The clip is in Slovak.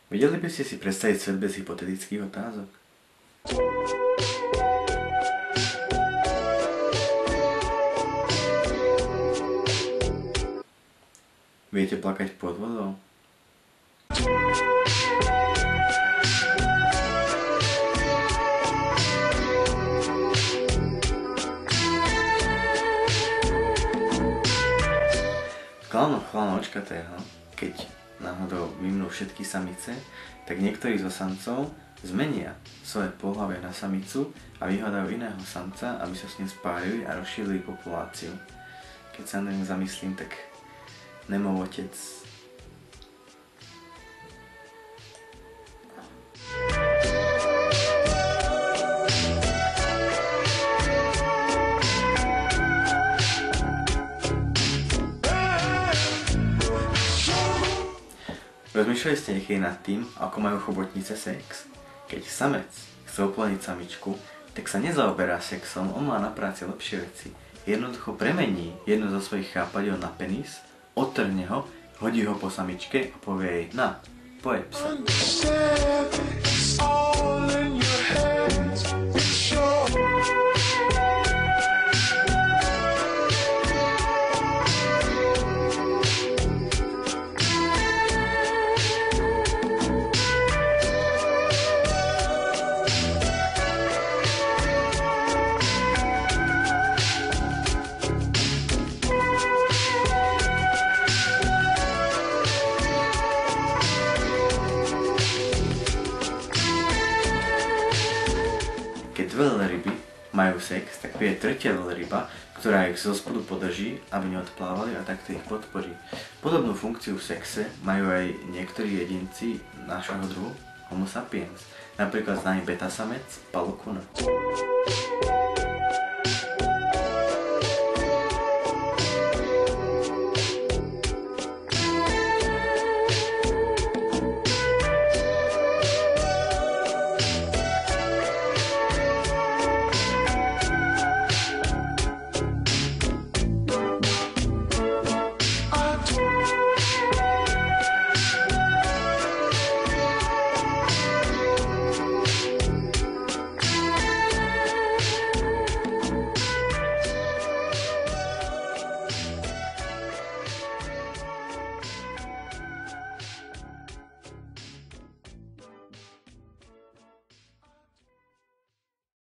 Vedeli by ste si predstaviť svet bez hypotetických otázok? Viete plakať pod vodou? Klano očkatého, keď náhodou vymnú všetky samice, tak niektorí zo samcov zmenia svoje pohlavie na samicu a vyhľadajú iného samca, aby sa s ním spárili a rozšírili populáciu. Keď sa na ňu zamyslím, tak Nemov otec Rozmýšľali ste niekedy nad tým, ako majú chobotnice sex? Keď samec chce oplniť samičku, tak sa nezaoberá sexom, on má na práci lepšie veci. Jednoducho premení jedno zo svojich chápadiel na penis, odtrhne ho, hodí ho po samičke a povie jej: na, pojeb sa. Keď dve veľryby majú sex, tak príde tretia veľryba, ktorá ich zo spodu podrží, aby neodplávali, a takto ich podporí. Podobnú funkciu v sexe majú aj niektorí jedinci nášho druhu Homo sapiens, napríklad známy beta samec Palo Kuna.